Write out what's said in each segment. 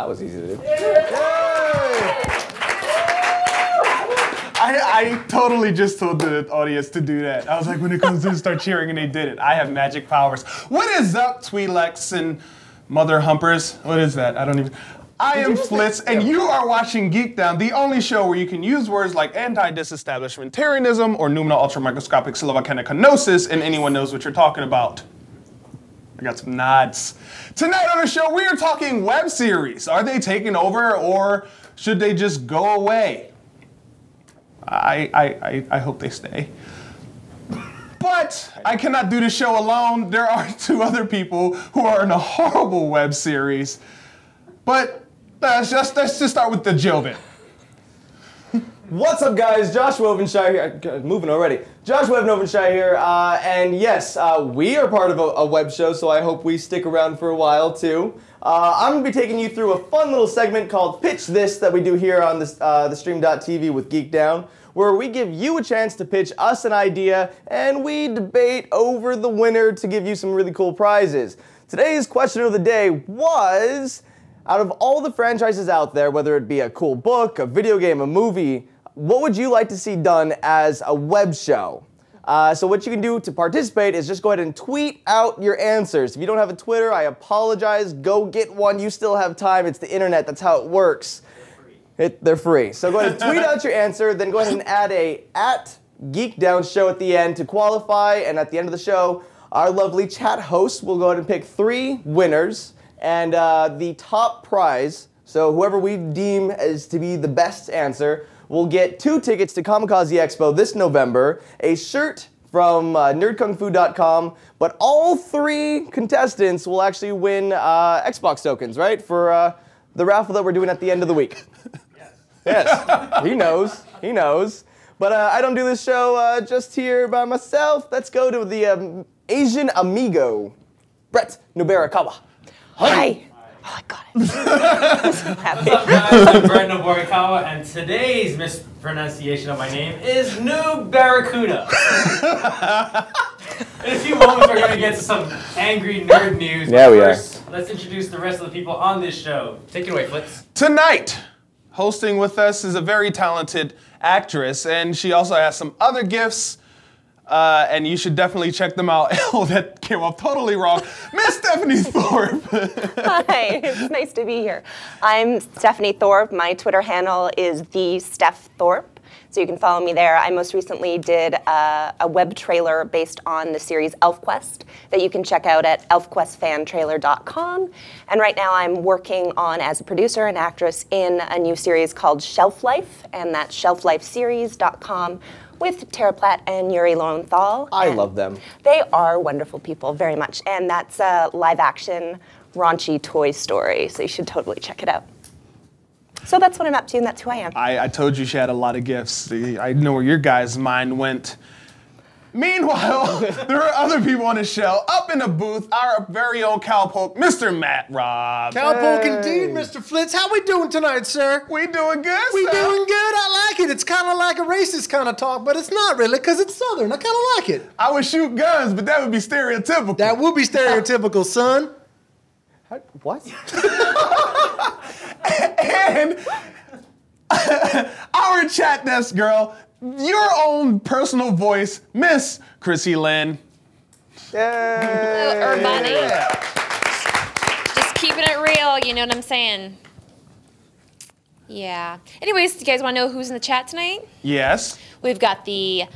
that was easy to do. I totally just told the audience to do that. I was like, when it comes to start cheering, and they did it. I have magic powers. What is up, Twi'leks and Mother Humpers? What is that? I don't even... I am Flitz, and you are watching GeekDown, the only show where you can use words like anti-disestablishmentarianism or numinal ultramicroscopic silvacaniconosis, and anyone knows what you're talking about. I got some nods. Tonight on the show, we are talking web series. Are they taking over, or should they just go away? I hope they stay. But I cannot do the show alone. There are two other people who are in a horrible web series. But let's just start with the Joven. What's up, guys? Josh Wovenshire here. Moving already. Josh Wovenshire here, and yes, we are part of a web show, so I hope we stick around for a while too. I'm going to be taking you through a fun little segment called Pitch This that we do here on this, the stream.tv with GeekDown, where we give you a chance to pitch us an idea, and we debate over the winner to give you some really cool prizes. Today's question of the day was, out of all the franchises out there, whether it be a cool book, a video game, a movie, what would you like to see done as a web show? So what you can do to participate is just go ahead and tweet out your answers. If you don't have a Twitter, I apologize. Go get one. You still have time. It's the internet. That's how it works. They're free. So go ahead and tweet out your answer. Then go ahead and add a @GeekDown show at the end to qualify. And at the end of the show, our lovely chat host will go ahead and pick 3 winners. And the top prize, so whoever we deem as to be the best answer, will get 2 tickets to Kamikaze Expo this November, a shirt from nerdkungfu.com, but all 3 contestants will actually win Xbox tokens, right? For the raffle that we're doing at the end of the week. Yes. He knows. He knows. But I don't do this show just here by myself. Let's go to the Asian amigo, Brett Noburikawa. Hi! Oh, I got it. I'm so happy. What's up, guys? I'm Brett Noburikawa, and today's mispronunciation of my name is Noob Barracuda. In a few moments, we're going to get to some angry nerd news. Yeah, we first, let's introduce the rest of the people on this show. Take it away, Flitz. Tonight, hosting with us is a very talented actress, and she also has some other gifts. And you should definitely check them out. Oh, that came off totally wrong. Miss Stephanie Thorpe. Hi, it's nice to be here. I'm Stephanie Thorpe. My Twitter handle is @TheStephThorpe. So you can follow me there. I most recently did a web trailer based on the series ElfQuest that you can check out at elfquestfantrailer.com. And right now I'm working on, as a producer and actress, in a new series called Shelf Life, and that's shelflifeseries.com. with Tara Platt and Yuri Lowenthal. I love them. They are wonderful people, very much. And that's a live-action, raunchy toy story, so you should totally check it out. So that's what I'm up to, and that's who I am. I told you she had a lot of gifts. I know where your guys' mind went. Meanwhile, there are other people on the show. Up in the booth, our very own cowpoke, Mr. Matt Robb. Cowpoke indeed, Mr. Flitz. How we doing tonight, sir? We doing good, We sir. doing good. I like it. It's kind of like a racist kind of talk, but it's not really, because it's Southern. I kind of like it. I would shoot guns, but that would be stereotypical. That would be stereotypical, son. What? And our chat desk girl, your own personal voice, Miss Chrissy Lynn. Yay! Urbani. Just keeping it real, you know what I'm saying? Yeah. Anyways, do you guys want to know who's in the chat tonight? Yes. We've got the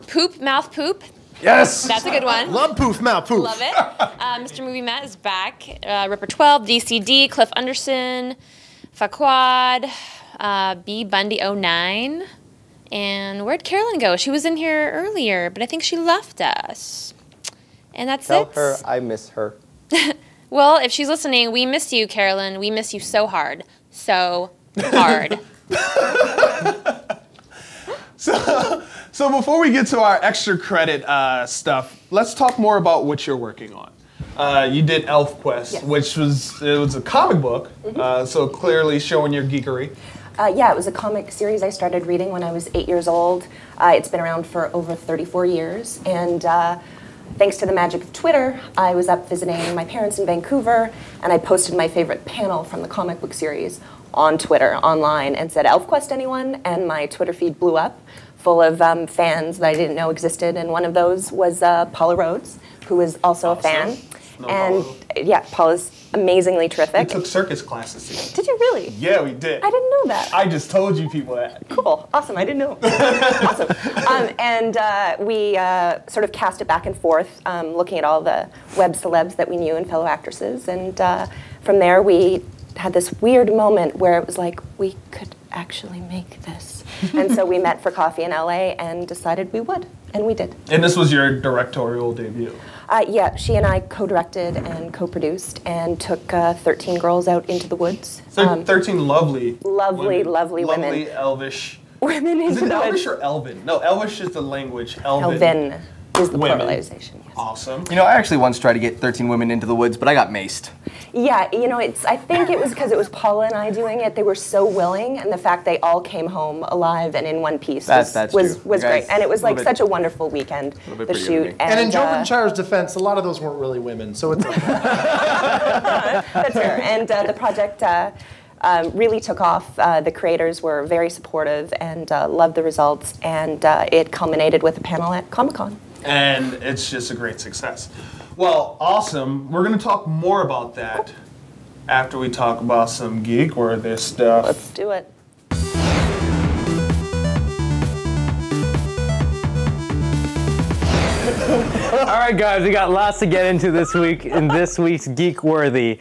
Poop Mouth Poop. Yes! That's a good one. Love poof, mouth poof. Love it. Mr. Movie Matt is back. Ripper 12, DCD, Cliff Anderson, Faquad, B Bundy 09. And where'd Carolyn go? She was in here earlier, but I think she left us. And that's Tell it. her I miss her. Well, if she's listening, we miss you, Carolyn. We miss you so hard. So hard. So before we get to our extra credit stuff, let's talk more about what you're working on. You did ElfQuest, Yes. which was a comic book, so clearly showing your geekery. Yeah, it was a comic series I started reading when I was 8 years old. It's been around for over 34 years, and thanks to the magic of Twitter, I was up visiting my parents in Vancouver, and I posted my favorite panel from the comic book series on Twitter, online, and said, ElfQuest anyone? And my Twitter feed blew up, full of fans that I didn't know existed, and one of those was Paula Rhodes, who is also a fan. And yeah, Paula's amazingly terrific. We took circus classes together. Did you really? Yeah, we did. I didn't know that. I just told you people that. Cool, awesome, I didn't know. Awesome. And we sort of cast it back and forth, looking at all the web celebs that we knew and fellow actresses. And from there, we had this weird moment where it was like, we could actually make this. And so we met for coffee in LA and decided we would, and we did. And this was your directorial debut? Yeah, she and I co-directed and co-produced and took 13 girls out into the woods. So 13 lovely women. Lovely elvish. Women Is into it the woods. elvish or elven? No, elvish is the language. Elven. Is the Women. pluralization, yes. Awesome. You know, I actually once tried to get 13 women into the woods, but I got maced. Yeah, you know, I think it was because it was Paula and I doing it. They were so willing, and the fact they all came home alive and in one piece was true. great. And it was like such a wonderful weekend, the shoot. And in Jovenshire's defense, a lot of those weren't really women, so it's okay. That's fair. And the project really took off. The creators were very supportive and loved the results, and it culminated with a panel at Comic-Con. And it's just a great success. Well, awesome. We're going to talk more about that after we talk about some geek-worthy stuff. Let's do it. All right, guys, we got lots to get into this week in this week's Geek-Worthy.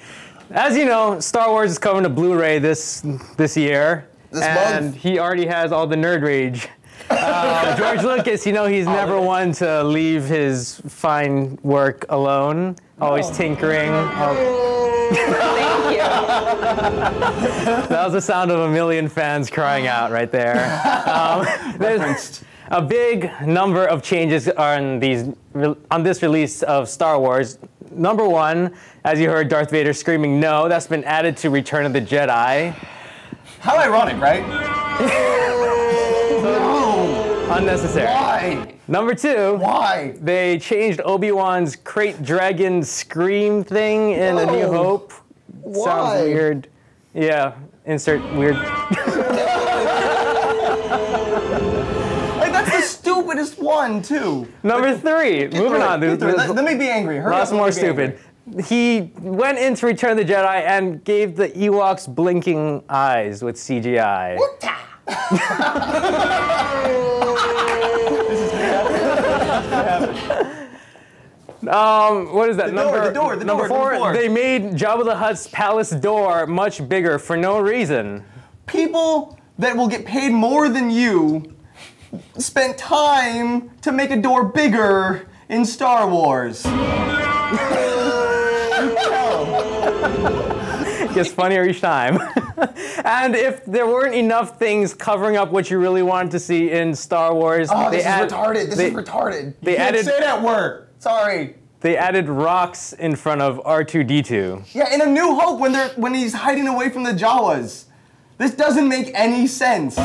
As you know, Star Wars is coming to Blu-ray this year. And he already has all the nerd rage. George Lucas, you know, he's never one to leave his fine work alone. Always tinkering. Thank you. That was the sound of a million fans crying out right there. There's a big number of changes on this release of Star Wars. Number one, as you heard Darth Vader screaming no, that's been added to Return of the Jedi. How ironic, right? Unnecessary. Why? Number two. Why? They changed Obi-Wan's Crate Dragon scream thing in A New Hope. Why? Sounds weird. Yeah, insert weird. Like, that's the stupidest one, too. Number three. Moving on. Let me be angry. Hurry Lots up, more let me be angry. stupid. He went into Return of the Jedi and gave the Ewoks blinking eyes with CGI. What is that? The door, number four. They made Jabba the Hutt's palace door much bigger for no reason. People that will get paid more than you spent time to make a door bigger in Star Wars. Gets funnier each time. And if there weren't enough things covering up what you really wanted to see in Star Wars, this is retarded. This is retarded. They added. Say that word. Sorry. They added rocks in front of R2-D2. Yeah, in A New Hope when he's hiding away from the Jawas. This doesn't make any sense. No,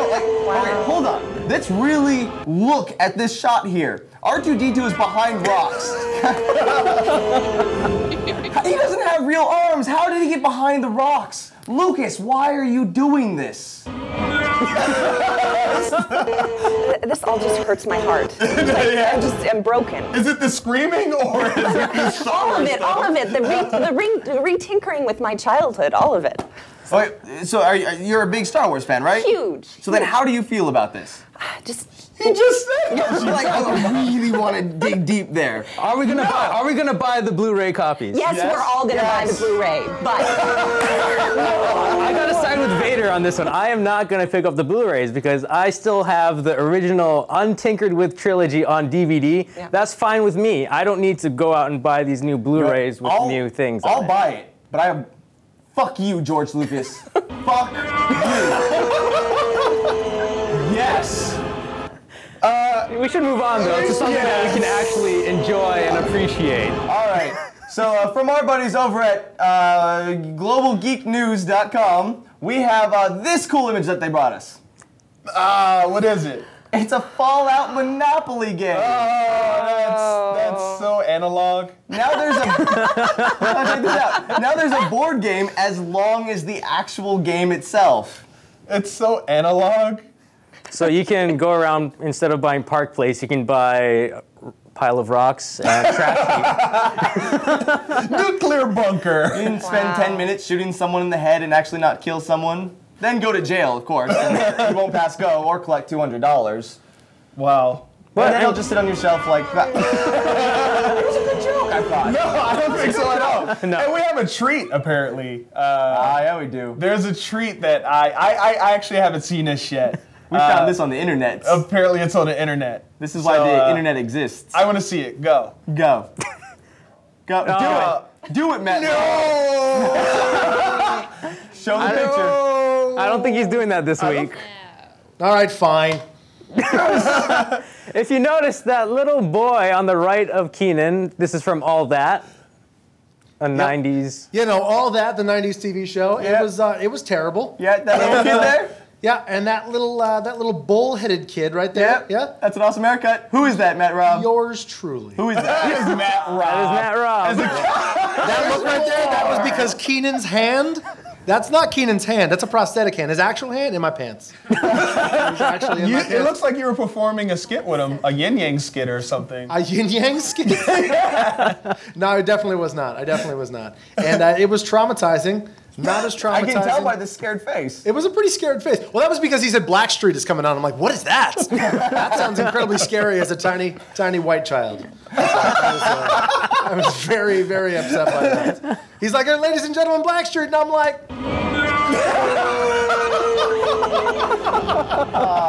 like, okay, hold on. Let's really look at this shot here. R2-D2 is behind rocks. He doesn't have real arms. How did he get behind the rocks? Lucas, why are you doing this? This all just hurts my heart. I'm broken. Is it the screaming or is it the Star Wars stuff? All of it. The re-tinkering with my childhood, all of it. Wait, so you're a big Star Wars fan, right? Huge. So then how do you feel about this? He just said Like, I really want to dig deep there. Are we gonna buy the Blu-ray copies? Yes, we're all gonna buy the Blu-ray, but I gotta side with Vader on this one. I am not gonna pick up the Blu-rays because I still have the original untinkered with trilogy on DVD. Yeah. That's fine with me. I don't need to go out and buy these new Blu-rays with new things. I'll on buy it, but fuck you, George Lucas. Fuck you. Yes. We should move on though to something that we can actually enjoy and appreciate. All right. So from our buddies over at globalgeeknews.com, we have this cool image that they brought us. what is it? It's a Fallout Monopoly game. Oh, that's so analog. Now there's a check this out. Now there's a board game as long as the actual game itself. It's so analog. So you can go around, instead of buying Park Place, you can buy a pile of rocks and trash. Nuclear bunker. You can spend 10 minutes shooting someone in the head and actually not kill someone. Then go to jail, of course, and you won't pass go or collect $200. Wow. But then it'll just sit on your shelf like that. It was a good joke, I thought. No, I don't think so at all. No. And we have a treat, apparently. Yeah, we do. There's a treat that I actually haven't seen this yet. We found this on the internet. Apparently it's on the internet. This is why the internet exists. I want to see it. Go. Go. Go. Do it. Do it, Matt. No! Show the picture. I don't think he's doing that this week. All right, fine. If you notice that little boy on the right of Keenan, this is from All That, a 90s. You know, All That, the 90s TV show, Yeah. it was terrible. Yeah, that little kid there? Yeah, and that little bull-headed kid right there. Yeah. That's an awesome haircut. Who is that, Matt Robb? Yours truly. Who is that? That is Matt Robb. That is Matt Robb. That look right there, that was because Keenan's hand, that's not Keenan's hand, that's a prosthetic hand. His actual hand in my pants. It was actually in my It pants. looks like you were performing a skit with him, a yin yang skit or something. A yin yang skin? No, I definitely was not. I definitely was not. And it was traumatizing. Not as traumatizing. I can tell by the scared face. It was a pretty scared face. Well, that was because he said Blackstreet is coming on. I'm like, what is that? That sounds incredibly scary as a tiny, tiny white child. I was very, very upset by that. He's like, ladies and gentlemen, Blackstreet, and I'm like...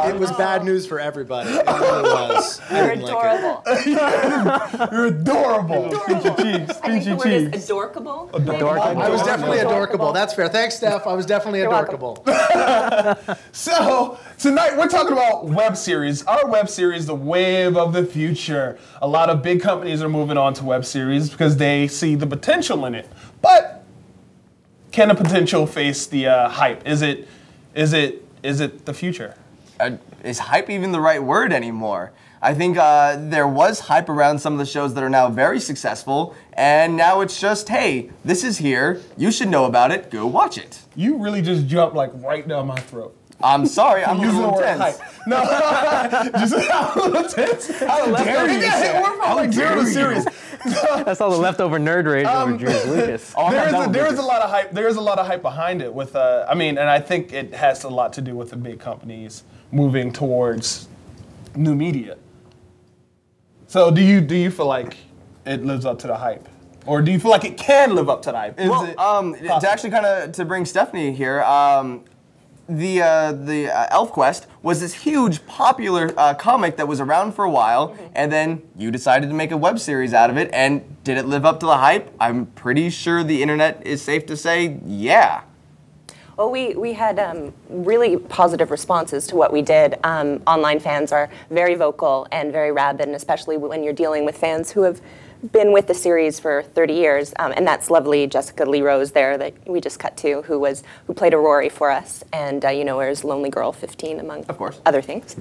It was bad news for everybody. It really was. You're adorable. You're adorable. Pinch your cheeks. I think the word is adorkable. I was definitely adorkable. That's fair. Thanks, Steph. I was definitely adorkable. So, tonight we're talking about web series. Our web series, the wave of the future. A lot of big companies are moving on to web series because they see the potential in it. But can the potential face the hype? Is it the future? Is hype even the right word anymore? I think there was hype around some of the shows that are now very successful, and now it's just, hey, this is here, you should know about it, go watch it. You really just jumped like right down my throat. I'm sorry, I'm a Using the little word tense. hype. No, just a little tense. How dare you, sir? We're from like zero to serious. That's all the leftover nerd rage over George Lucas. There is a lot of hype. There is a lot of hype behind it. With and I think it has a lot to do with the big companies moving towards new media. So do you feel like it lives up to the hype, or do you feel like it can live up to the hype? To actually kind of to bring Stephanie here. The ElfQuest was this huge, popular comic that was around for a while, and then you decided to make a web series out of it, and did it live up to the hype? I'm pretty sure the internet is safe to say, yeah. Well, we had really positive responses to what we did. Online fans are very vocal and very rabid, and especially when you're dealing with fans who have been with the series for 30 years, and that's lovely Jessica Lee Rose there that we just cut to, who played Aurori for us, and is Lonely Girl 15 among other things.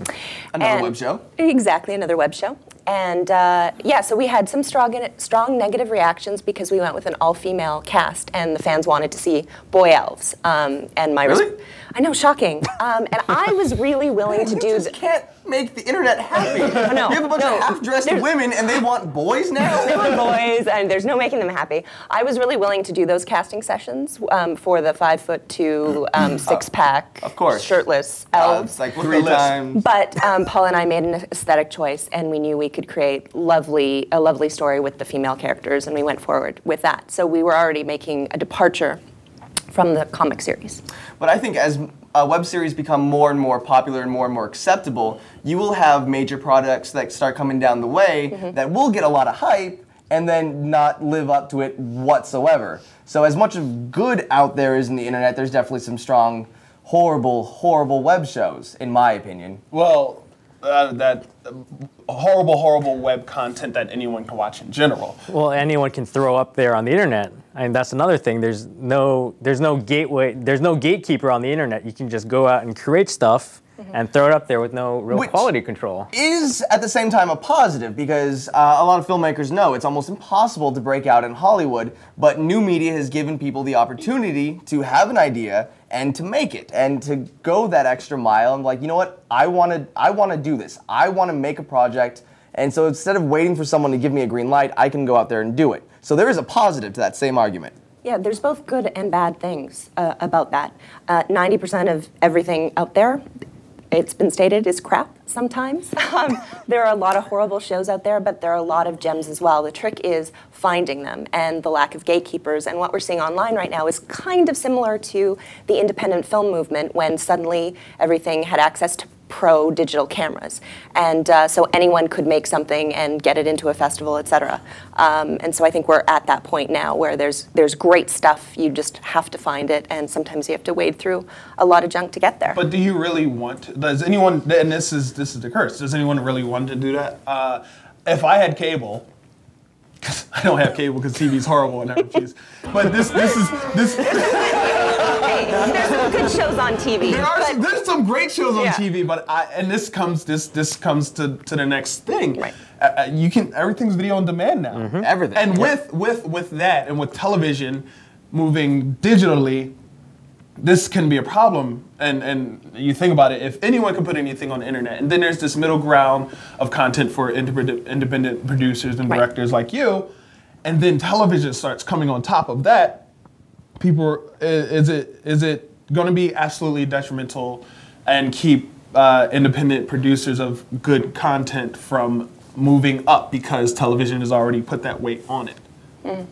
Another web show. Exactly, another web show. And so we had some strong negative reactions because we went with an all-female cast, and the fans wanted to see boy elves. And my really? I know, shocking. And I was really willing to do. You just can't make the internet happy. No, you have a bunch of half-dressed women, and they want boys now. They want boys, and there's no making them happy. I was really willing to do those casting sessions for the 5'2", 6-pack, of course, shirtless elves. Like 3 times. But Paul and I made an aesthetic choice, and we knew we could create a lovely story with the female characters, and we went forward with that. So we were already making a departure from the comic series. But I think as web series become more and more popular and more acceptable, you will have major products that start coming down the way that will get a lot of hype and then not live up to it whatsoever. So as much of good out there is in the internet, there's definitely some strong, horrible web shows, in my opinion. Well, that horrible web content that anyone can watch in general. Well, anyone can throw up there on the internet. I mean, that's another thing. There's no gateway. There's no gatekeeper on the internet. You can just go out and create stuff, and throw it up there with no real quality control. Is at the same time a positive because a lot of filmmakers know it's almost impossible to break out in Hollywood, but new media has given people the opportunity to have an idea and to make it and to go that extra mile and like, you know what, I want to do this. I want to make a project, and so instead of waiting for someone to give me a green light, I can go out there and do it. So there is a positive to that same argument. Yeah, there's both good and bad things about that. 90% of everything out there, it's been stated, is crap sometimes. There are a lot of horrible shows out there, but there are a lot of gems as well. The trick is finding them and the lack of gatekeepers. And what we're seeing online right now is kind of similar to the independent film movement when suddenly everything had access to pro digital cameras. And so anyone could make something and get it into a festival, et cetera. And so I think we're at that point now where there's great stuff, you just have to find it, and sometimes you have to wade through a lot of junk to get there. But do you really want to, does anyone, and this is the curse, does anyone really want to do that? If I had cable, because I don't have cable because TV's horrible and I refuse, but this Hey, there's some good shows on TV. There's some great shows on TV, but this comes to the next thing. Right. Everything's video on demand now. Mm-hmm. Everything. And with that and with television moving digitally, this can be a problem. And you think about it, if anyone can put anything on the internet, and then there's this middle ground of content for independent producers and directors like you, and then television starts coming on top of that, people, is it going to be absolutely detrimental and keep independent producers of good content from moving up because television has already put that weight on it? Mm.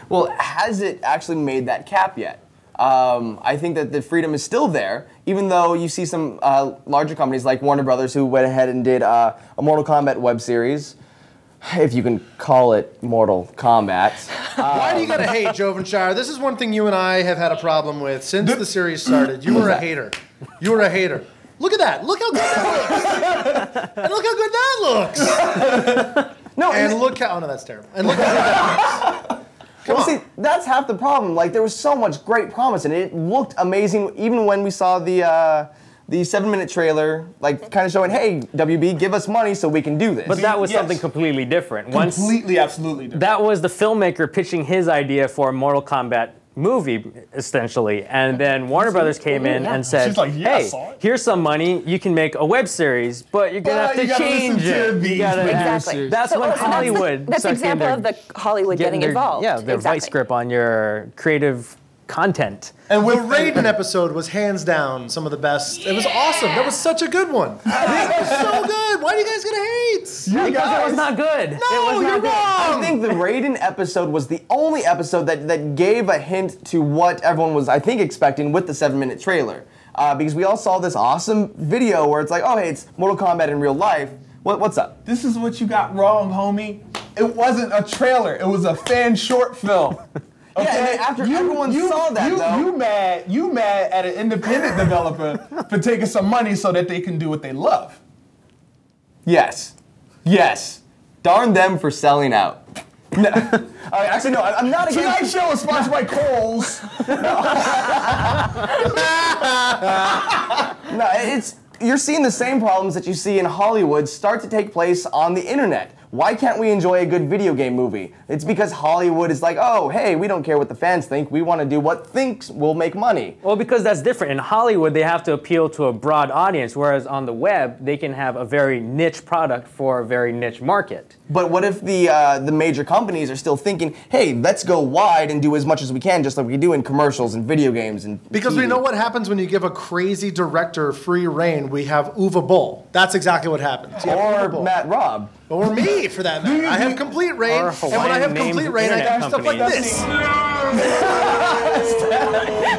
Well, has it actually made that cap yet? I think that the freedom is still there, even though you see some larger companies like Warner Brothers who went ahead and did a Mortal Kombat web series, if you can call it Mortal Kombat. Why do you gotta hate, Jovenshire? This is one thing you and I have had a problem with since the series started. You were a hater. You were a hater. Look at that. Look how good that looks. And look how good that looks. No, and look how, oh no, that's terrible. And look how good that looks. Well, see, that's half the problem. Like, there was so much great promise, and it looked amazing even when we saw the 7-minute trailer, like, kind of showing, hey, WB, give us money so we can do this. But that was something completely different. Completely, absolutely different. That was the filmmaker pitching his idea for a Mortal Kombat movie, essentially, and then Warner Brothers came in and said, like, yeah, hey, here's some money, you can make a web series, but you're gonna have to change it. Exactly. That's when Hollywood That's an example of the Hollywood getting involved. Yeah, their vice grip on your creative content. And the Raiden episode was hands down some of the best. It was awesome. That was such a good one. That was so good. Why are you guys gonna hate? Because it was not good. No, you're wrong. I think the Raiden episode was the only episode that gave a hint to what everyone was, I think, expecting with the 7-minute trailer. Because we all saw this awesome video where it's like, oh, hey, it's Mortal Kombat in real life. What's up? This is what you got wrong, homie. It wasn't a trailer. It was a fan short film. Okay, yeah, and after everyone saw that, though. You mad at an independent developer for taking some money so that they can do what they love. Yes. Yes. Darn them for selling out. No. Actually, no, I'm not against... Tonight's show is sponsored by Kohl's. No, you're seeing the same problems that you see in Hollywood start to take place on the internet. Why can't we enjoy a good video game movie? It's because Hollywood is like, oh, hey, we don't care what the fans think. We want to do what thinks will make money. Well, because that's different. In Hollywood, they have to appeal to a broad audience, whereas on the web, they can have a very niche product for a very niche market. But what if the major companies are still thinking, hey, let's go wide and do as much as we can, just like we do in commercials and video games and Because TV. we know what happens when you give a crazy director free reign. We have Uwe Boll. That's exactly what happens. Or Matt Robb. Or me, for that matter. I have complete reign, and when I have complete reign, I can do stuff like this.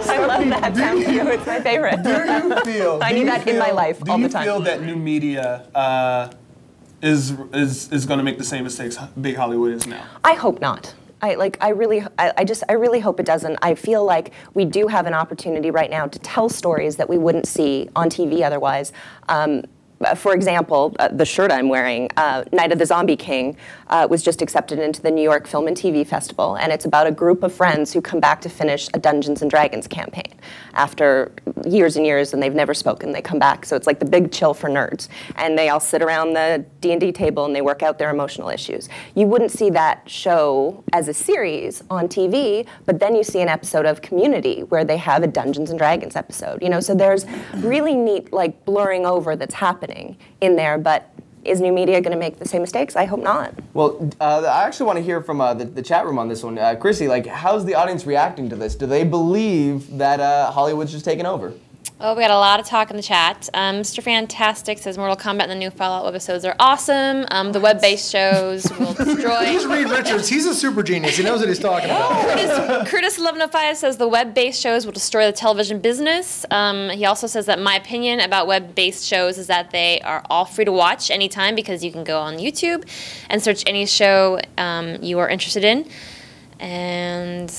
I love that sound cue. It's my favorite. I need that in my life all the time. Do you feel that new media is going to make the same mistakes big Hollywood is now? I hope not. I really hope it doesn't. I feel like we do have an opportunity right now to tell stories that we wouldn't see on TV otherwise. for example, the shirt I'm wearing, Night of the Zombie King, was just accepted into the New York Film and TV Festival, and it's about a group of friends who come back to finish a Dungeons and Dragons campaign. After years and years, and they've never spoken, they come back. So it's like the big chill for nerds. And they all sit around the D&D table and they work out their emotional issues. You wouldn't see that show as a series on TV, but then you see an episode of Community where they have a Dungeons and Dragons episode. You know, so there's really neat like blurring over that's happening in there, but is new media going to make the same mistakes? I hope not. Well, I actually want to hear from the chat room on this one. Chrissy, like, how's the audience reacting to this? Do they believe that Hollywood's just taken over? Oh, we got a lot of talk in the chat. Mr. Fantastic says Mortal Kombat and the new Fallout webisodes are awesome. The web-based shows will destroy. He's Reed Richards. He's a super genius. He knows what he's talking about. Curtis1105 says the web-based shows will destroy the television business. He also says that my opinion about web-based shows is that they are all free to watch anytime because you can go on YouTube and search any show you are interested in. And...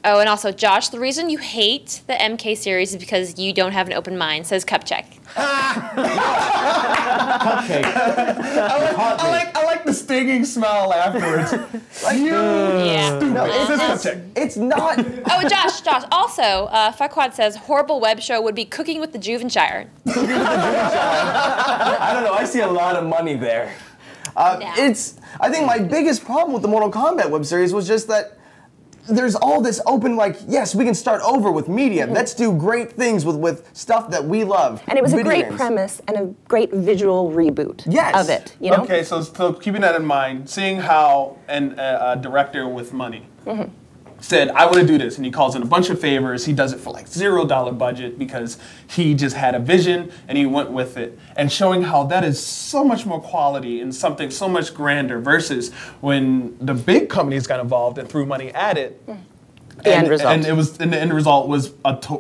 oh, and also, Josh, the reason you hate the MK series is because you don't have an open mind, says Cupcheck. Cupcake. I like the stinging smile afterwards. Like, Yeah. stupid. No, This is Cupcheck. it's not. Oh, and Josh, also, Fuckwad says horrible web show would be Cooking with the Juvenshire. I don't know. I see a lot of money there. I think my biggest problem with the Mortal Kombat web series was just that there's all this open, like, yes, we can start over with media. Let's do great things with stuff that we love. And it was a Video great games. premise and a great visual reboot of it. You know? Okay, so keeping that in mind, seeing how a director with money said, I want to do this, and he calls in a bunch of favors. He does it for like $0 budget because he just had a vision and he went with it. And showing how that is so much more quality and something so much grander versus when the big companies got involved and threw money at it. The end result. And the end result was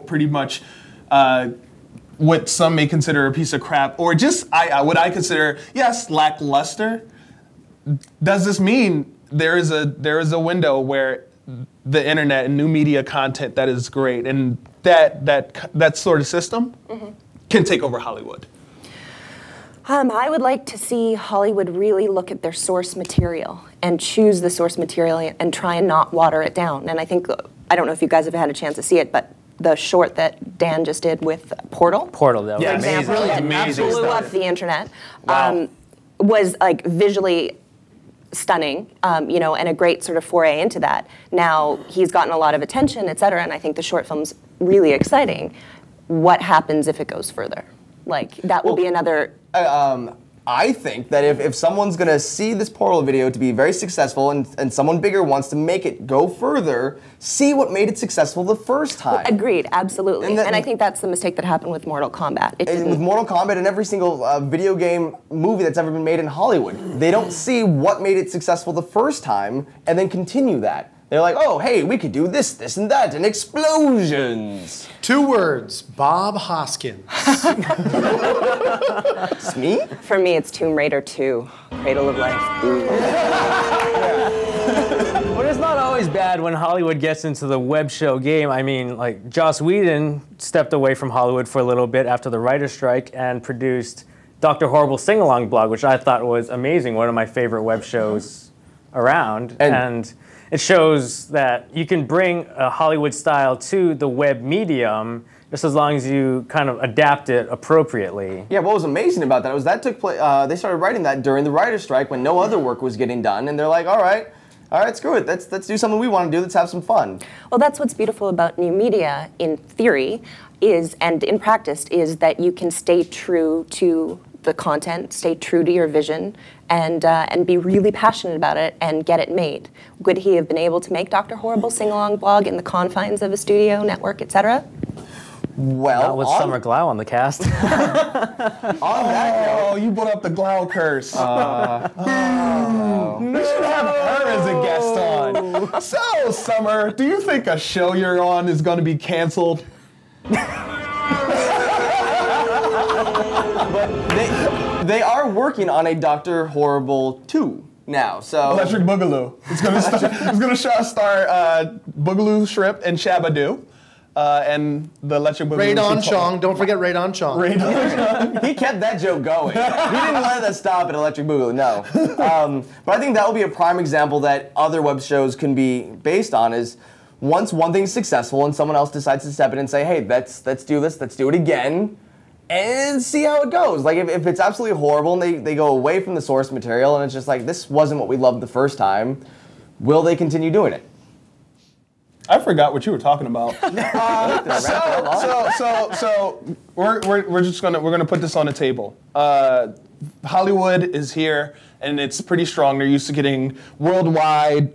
pretty much what some may consider a piece of crap, or just what I consider, yes, lackluster. Does this mean there is a window where the internet and new media content that is great, and that sort of system can take over Hollywood? I would like to see Hollywood really look at their source material and choose the source material and try and not water it down. And I think, I don't know if you guys have had a chance to see it, but the short that Dan just did with Portal. Portal, though. Yeah, For example, amazing. that Amazing blew stuff. up the internet. Wow. Was like visually stunning, you know, and a great sort of foray into that. Now he's gotten a lot of attention, et cetera, and I think the short film's really exciting. What happens if it goes further? Like, that will be another... I think that if someone's going to see this Portal video to be very successful and someone bigger wants to make it go further, see what made it successful the first time. Agreed, absolutely. And And I think that's the mistake that happened with Mortal Kombat. It And with didn't, Mortal Kombat and every single video game movie that's ever been made in Hollywood, they don't see what made it successful the first time and then continue that. They're like, oh, hey, we could do this, this, and that, and explosions. 2 words, Bob Hoskins. It's me? for me, it's Tomb Raider 2, Cradle of Life. But it's not always bad when Hollywood gets into the web show game. I mean, like, Joss Whedon stepped away from Hollywood for a little bit after the writer's strike and produced Dr. Horrible Sing-Along blog, which I thought was amazing, one of my favorite web shows around. And it shows that you can bring a Hollywood style to the web medium just as long as you kind of adapt it appropriately. Yeah, what was amazing about that was that took place, they started writing that during the writer's strike when no other work was getting done, and they're like, all right, screw it, let's do something we want to do, let's have some fun. Well, that's what's beautiful about new media in theory and in practice is that you can stay true to the content, stay true to your vision, and be really passionate about it and get it made. Would he have been able to make Dr. Horrible sing-along blog in the confines of a studio, network, etc.? Well, Not with Summer Glau on the cast. on that note, Oh, you brought up the Glau curse. We should have her as a guest on. So, Summer, do you think a show you're on is going to be canceled? but they are working on a Dr. Horrible 2 now, so... Electric Boogaloo. It's going to star Boogaloo Shrimp and Shabadoo. and the electric boogaloo. Radon Chong. Don't forget Radon Chong. He kept that joke going. He didn't let us stop at Electric Boogaloo, no. But I think that will be a prime example that other web shows can be based on is once one thing's successful and someone else decides to step in and say, hey, let's do this, let's do it again, and see how it goes. Like if it's absolutely horrible and they go away from the source material and it's just like, this wasn't what we loved the first time, will they continue doing it? I forgot what you were talking about. So we're just gonna put this on the table. Hollywood is here and it's pretty strong. They're used to getting worldwide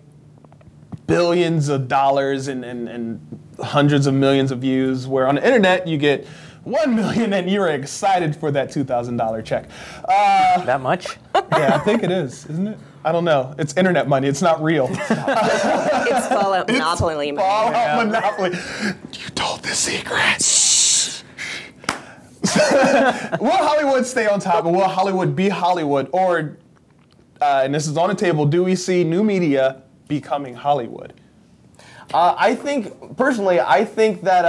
billions of dollars and hundreds of millions of views. Where on the internet you get 1 million and you're excited for that $2,000 check. That much? Yeah, I think it is, isn't it? I don't know. It's internet money. It's not real. It's Fallout Monopoly. Fallout Monopoly. You told the secret. Will Hollywood stay on top, or will Hollywood be Hollywood? Or, and this is on the table, do we see new media becoming Hollywood? I think, personally, I think that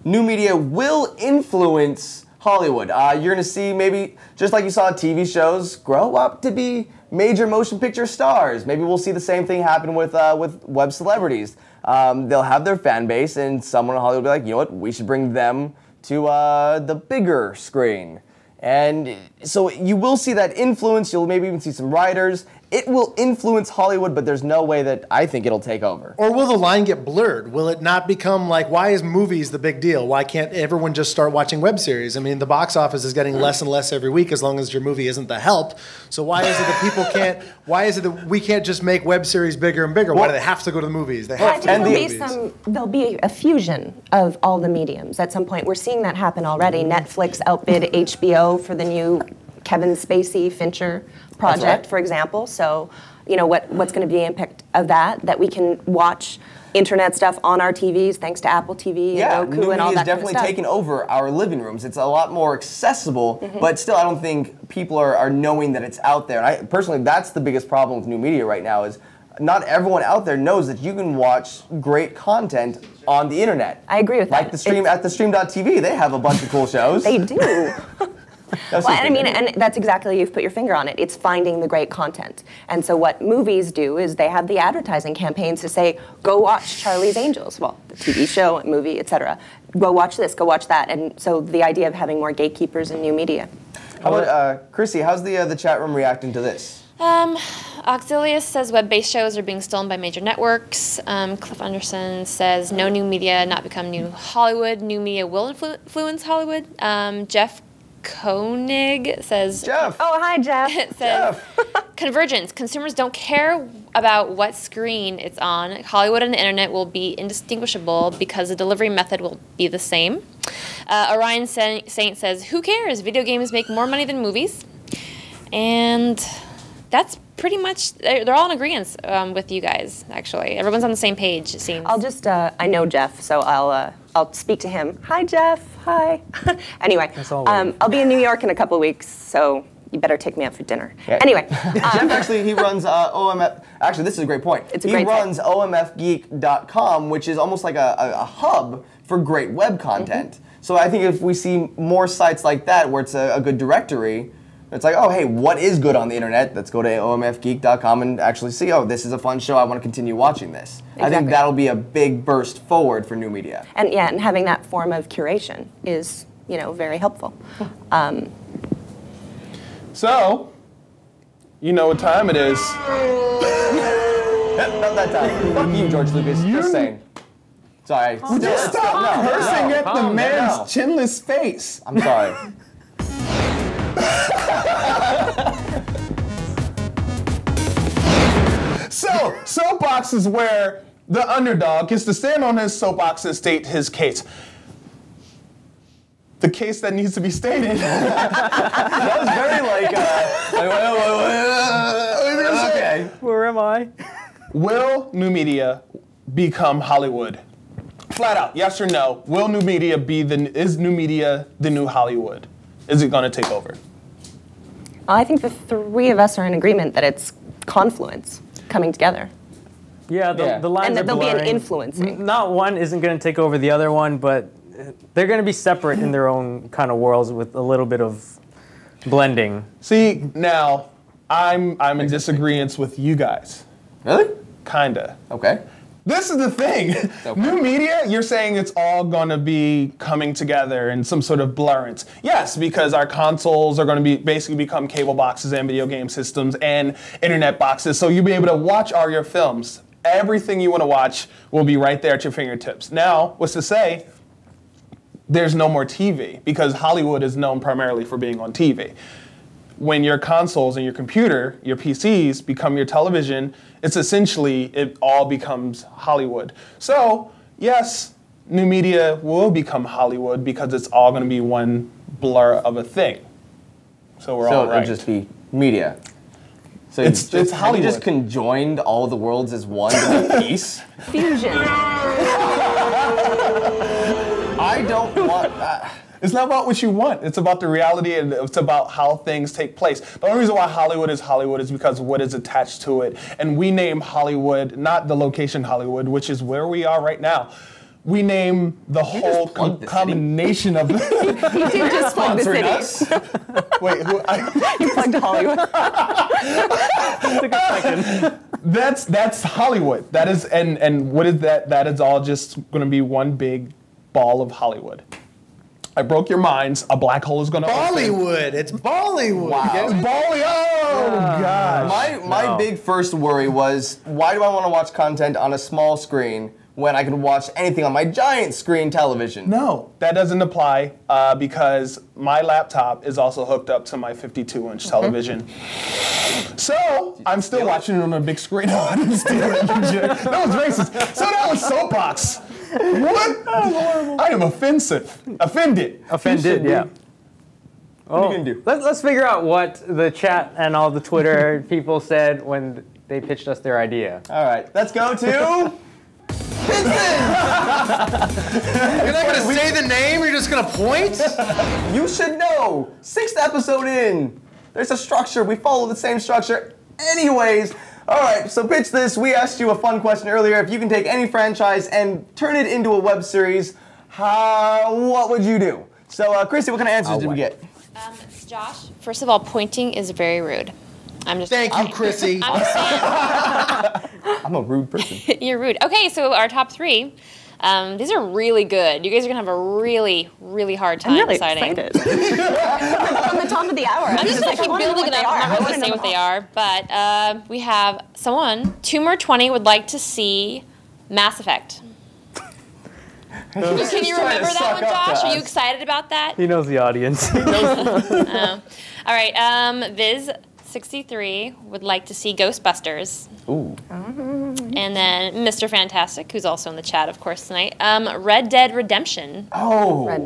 new media will influence Hollywood. You're going to see maybe, just like you saw TV shows, grow up to be major motion picture stars. Maybe we'll see the same thing happen with web celebrities. They'll have their fan base, and someone in Hollywood will be like, you know what, we should bring them to the bigger screen. And so you will see that influence. You'll maybe even see some writers. It will influence Hollywood, but there's no way that I think it'll take over. Or will the line get blurred? Will it not become like, why is movies the big deal? Why can't everyone just start watching web series? I mean, the box office is getting less and less every week as long as your movie isn't The Help. So why is it that people can't, why is it that we can't just make web series bigger and bigger? Why do they have to go to the movies? They have to go to the movies. There'll be a fusion of all the mediums at some point. We're seeing that happen already. Netflix outbid HBO for the new Kevin Spacey Fincher project, for example. So, you know, what's going to be the impact of that? That we can watch internet stuff on our TVs thanks to Apple TV and Roku and all that kind of stuff. Definitely taken over our living rooms. It's a lot more accessible, but still I don't think people are knowing that it's out there. And personally, that's the biggest problem with new media right now is not everyone out there knows that you can watch great content on the internet. I agree with that. Like the stream at the stream.tv, they have a bunch of cool shows. They do. Well, I mean, and that's exactly, you've put your finger on it. It's finding the great content. And so what movies do is they have the advertising campaigns to say, go watch Charlie's Angels. Well, the TV show, movie, etc. Go watch this, go watch that. And so the idea of having more gatekeepers in new media. How about, Chrissy, how's the chat room reacting to this? Auxilius says web-based shows are being stolen by major networks. Cliff Anderson says no new media not become new Hollywood. New media will influence Hollywood. Jeff Koenig says, Jeff. Oh, hi, Jeff. It says, convergence. Consumers don't care about what screen it's on. Hollywood and the internet will be indistinguishable because the delivery method will be the same. Orion Saint says, who cares? Video games make more money than movies. And that's pretty much, they're all in agreement with you guys, actually. Everyone's on the same page, it seems. I'll just, I know Jeff, so I'll speak to him. Hi, Jeff. Hi. Anyway, I'll be in New York in a couple of weeks, so you better take me out for dinner. Yeah. Anyway. Jeff actually, he runs OMF. Actually, this is a great point. He runs omfgeek.com, which is almost like a hub for great web content. So I think if we see more sites like that where it's a good directory, it's like, oh, hey, what is good on the internet? Let's go to omfgeek.com and actually see, oh, this is a fun show. I want to continue watching this. Exactly. I think that'll be a big burst forward for new media. And yeah, and having that form of curation is, you know, very helpful. So, you know what time it is. Not that time. Fuck you, George Lucas. Just saying. Sorry. Just stop cursing at the man's chinless face. I'm sorry. So, soapbox is where the underdog gets to stand on his soapbox and state his case. The case that needs to be stated. That was very okay. Where am I? Will new media become Hollywood? Flat out, yes or no. Will new media is new media the new Hollywood? Is it going to take over? I think the three of us are in agreement that it's confluence coming together. Yeah, the lines And are that there'll be an blurring. influencing. Not one isn't going to take over the other one, but they're going to be separate in their own kind of worlds with a little bit of blending. See, now, I'm in disagreement with you guys. Really? Kinda. Okay. This is the thing. Okay. New media, you're saying it's all going to be coming together in some sort of blurrance. Yes, because our consoles are going to be basically become cable boxes and video game systems and internet boxes, so you'll be able to watch all your films. Everything you want to watch will be right there at your fingertips. Now, what's to say there's no more TV, because Hollywood is known primarily for being on TV. When your consoles and your computer, your PCs, become your television, it's essentially, it all becomes Hollywood. So, yes, new media will become Hollywood because it's all going to be one blur of a thing. So we're all right. It'll just be media. So It's have you Hollywood. just conjoined all the worlds as one to make peace? Fusion. I don't want that. It's not about what you want. It's about the reality, and it's about how things take place. The only reason why Hollywood is because of what is attached to it. And we name Hollywood, not the location Hollywood, which is where we are right now. We name the whole plug the city? combination of You did just plug the Sponsoring city. us? Wait, You plugged Hollywood. Took a second. that's Hollywood. That is, and what is that? That is all just going to be one big ball of Hollywood. I broke your minds. A black hole is going to Bollywood. It's Bollywood. Wow. Get it? Oh gosh. My big first worry was, why do I want to watch content on a small screen when I can watch anything on my giant screen television? No, that doesn't apply because my laptop is also hooked up to my 52-inch television. So I'm still watching it on a big screen. No, I didn't steal it. That was racist. So that was soapbox. What? I am offended. Offended, yeah. What are you going to do? Let's figure out what the chat and all the Twitter people said when they pitched us their idea. All right, let's go to... You're not going to say the name? You're just going to point? You should know. 6th episode in. There's a structure. We follow the same structure. Anyways, all right, so pitch this. We asked you a fun question earlier. If you can take any franchise and turn it into a web series, what would you do? So, Christy, what kind of answers did we get? Josh, first of all, pointing is very rude. Thank you, Chrissy. I'm just saying. I'm a rude person. You're rude. Okay, so our top 3. These are really good. You guys are gonna have a really, really hard time I'm really deciding. excited. On the top of the hour. I'm just gonna keep building it up. I'm not gonna say what they are, but we have someone. Tumor20 would like to see Mass Effect. Can you remember that one, Josh? Are you excited about that? He knows the audience. All right. Viz63 would like to see Ghostbusters. Ooh. And then Mr. Fantastic, who's also in the chat, of course, tonight. Red Dead Redemption. Oh. Red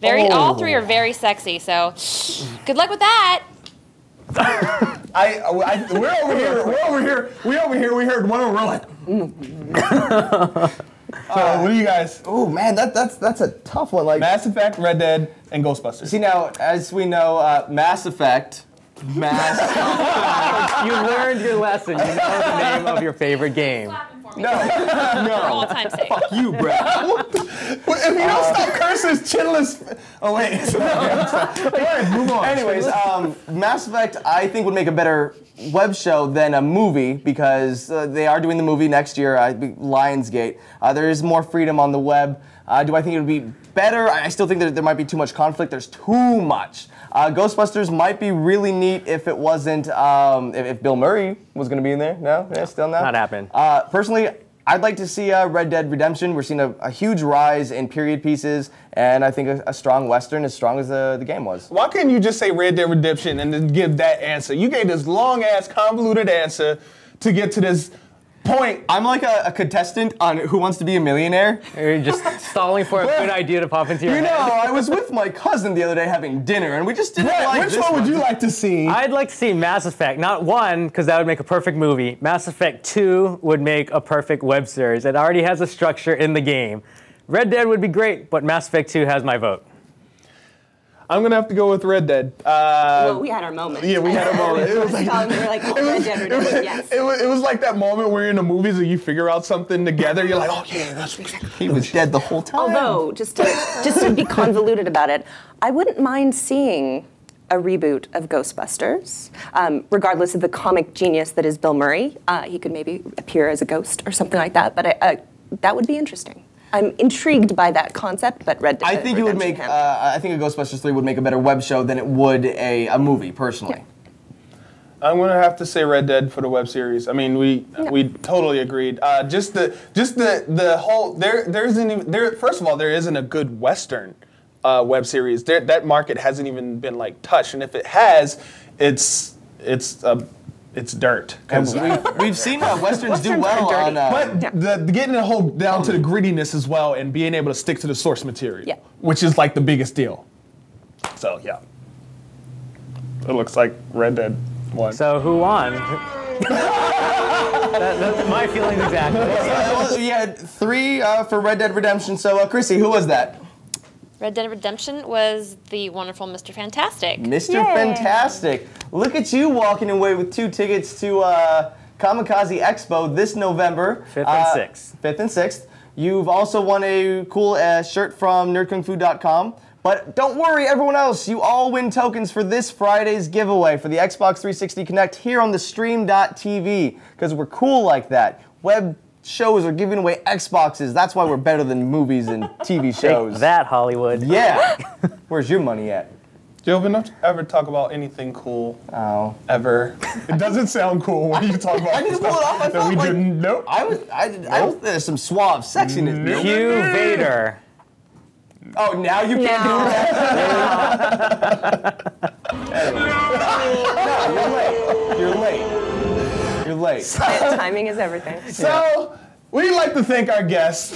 Dead. All 3 are very sexy, so good luck with that. We're over here. We heard one, and we're like. So what do you guys? Oh man, that's a tough one. Like Mass Effect, Red Dead, and Ghostbusters. See now, as we know, Mass Effect. You learned your lesson. You know the name of your favorite game. For all time's sake. Fuck you, Brad. If you don't stop cursing, it's chinless. Oh wait. All right, move on. Anyways, Mass Effect I think would make a better web show than a movie because they are doing the movie next year, Lionsgate. There is more freedom on the web. Do I think it would be better? I still think that there might be too much conflict. There's too much. Ghostbusters might be really neat if it wasn't, if Bill Murray was going to be in there. No? Yeah, still no? Not happening. Personally, I'd like to see Red Dead Redemption. We're seeing a huge rise in period pieces, and I think a strong Western as strong as the game was. Why couldn't you just say Red Dead Redemption and then give that answer? You gave this long-ass, convoluted answer to get to this point. I'm like a contestant on Who Wants to Be a Millionaire. You're just stalling for a good idea to pop into your You know, head. I was with my cousin the other day having dinner, and we just didn't like Which this one would you like to see? I'd like to see Mass Effect. Not 1, because that would make a perfect movie. Mass Effect 2 would make a perfect web series. It already has a structure in the game. Red Dead would be great, but Mass Effect 2 has my vote. I'm gonna have to go with Red Dead. Well, we had our moment. Yeah, we had a moment. It was like, we were like, oh, Red Dead Redemption, yes. it was like that moment where you're in the movies and you figure out something together. You're like, oh yeah, that's He was dead the whole time. Although, just to be convoluted about it, I wouldn't mind seeing a reboot of Ghostbusters, regardless of the comic genius that is Bill Murray. He could maybe appear as a ghost or something like that, but that would be interesting. I'm intrigued by that concept, but Red Dead I think it would make. I think a Ghostbusters 3 would make a better web show than it would a movie, personally. I'm gonna have to say Red Dead for the web series. I mean, we totally agreed. Just the whole first of all, there isn't a good Western web series. That market hasn't even been like touched, and if it has, it's dirt. We've seen Westerns do well on. But getting the whole down to the grittiness as well, and being able to stick to the source material, which is like the biggest deal. So yeah, it looks like Red Dead won. So who won? That's my feelings exactly. Well, you had 3 for Red Dead Redemption. So Chrissy, who was that? Red Dead Redemption was the wonderful Mr. Fantastic. Mr. Fantastic. Look at you walking away with 2 tickets to Kamikaze Expo this November. 5th and 6th. 5th and 6th. You've also won a cool shirt from nerdkungfu.com. But don't worry, everyone else. You all win tokens for this Friday's giveaway for the Xbox 360 Connect here on the Stream.tv. Because we're cool like that. Web shows are giving away Xboxes. That's why we're better than movies and TV shows. Take that, Hollywood. Yeah. Where's your money at? Joven, don't ever talk about anything cool. Oh. Ever. It doesn't sound cool when you talk about I didn't pull it off. I that felt we like didn't. Nope. There's some suave sexiness. Nope. Q Vader. Oh, now you can't do that? No, you're late. You're late. Timing is everything. So, we'd like to thank our guest.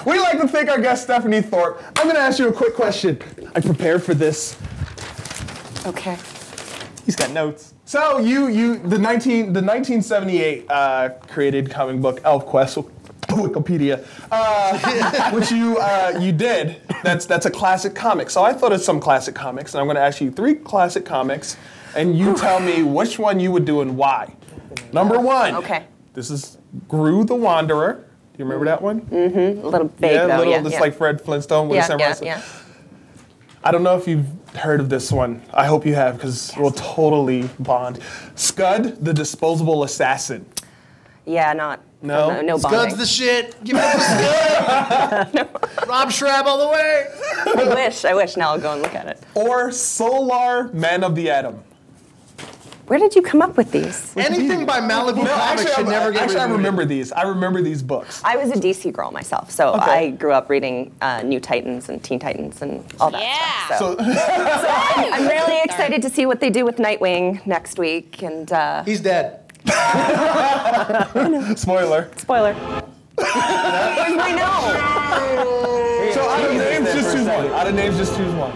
We'd like to thank our guest, Stephanie Thorpe. I'm going to ask you a quick question. I prepared for this. Okay. He's got notes. So, the 1978 created comic book ElfQuest, Wikipedia, which you did. That's a classic comic. So I thought of some classic comics, and I'm going to ask you 3 classic comics, and you tell me which one you would do and why. Number 1. Okay. This is Gru the Wanderer. Do you remember that one? Mm-hmm. A little vague, though. Just like Fred Flintstone with yeah. I don't know if you've heard of this one. I hope you have, because we'll totally bond. Scud the Disposable Assassin. Yeah, No? No bonding. Scud's the shit. Give it up for Scud. Rob Schrab all the way. I wish. Now I'll go and look at it. Or Solar Man of the Atom. Where did you come up with these? Anything by Malibu Comics should never get I rebooted. remember these. I remember these books. I was a DC girl myself, so I grew up reading New Titans and Teen Titans and all that stuff. So, I'm really excited to see what they do with Nightwing next week. And He's dead. Spoiler. I know. So out of names, just choose one.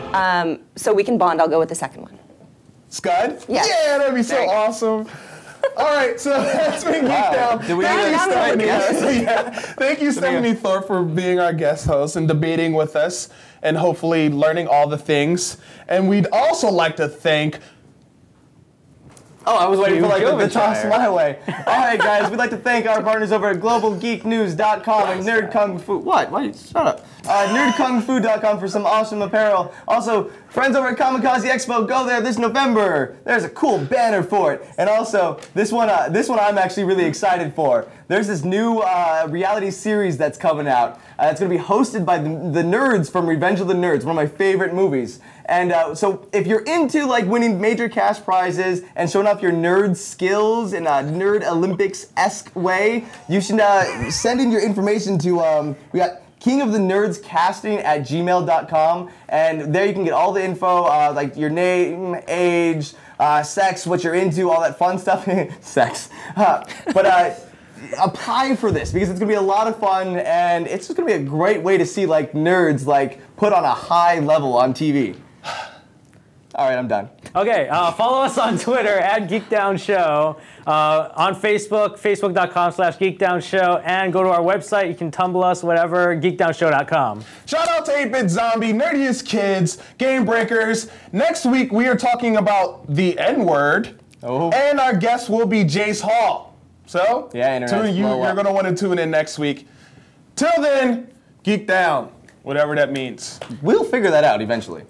So we can bond. I'll go with the second one. Scud? Yes. Yeah, that'd be so There you go. awesome. All right, so that's been GeekDown. Did we Thank you, Stephanie Thorpe, for being our guest host and debating with us and hopefully learning all the things. And we'd also like to thank... Oh, I was waiting for the toss Gilvenshire. my way. All right, guys, we'd like to thank our partners over at globalgeeknews.com and Nerd Kung Fu. What? Why? Shut up. NerdKungFu.com for some awesome apparel. Also, friends over at Kamikaze Expo, go there this November. There's a cool banner for it. And also, this one I'm actually really excited for. There's this new reality series that's coming out. It's going to be hosted by the nerds from Revenge of the Nerds, one of my favorite movies. And so if you're into like winning major cash prizes and showing off your nerd skills in a Nerd Olympics-esque way, you should send in your information to, we got kingofthenerdscasting@gmail.com, and there you can get all the info, like your name, age, sex, what you're into, all that fun stuff. Sex. Apply for this because it's gonna be a lot of fun, and it's just gonna be a great way to see like nerds like put on a high level on TV. All right, I'm done. Okay, follow us on Twitter at GeekDown Show, on Facebook, facebook.com/GeekDownShow, and go to our website. You can tumble us, whatever, geekdownshow.com. Shout out to 8-Bit Zombie, Nerdiest Kids, Game Breakers. Next week we are talking about the N-word, and our guest will be Jace Hall. So, yeah, you're going to want to tune in next week. Till then, Geek Down, whatever that means. We'll figure that out eventually.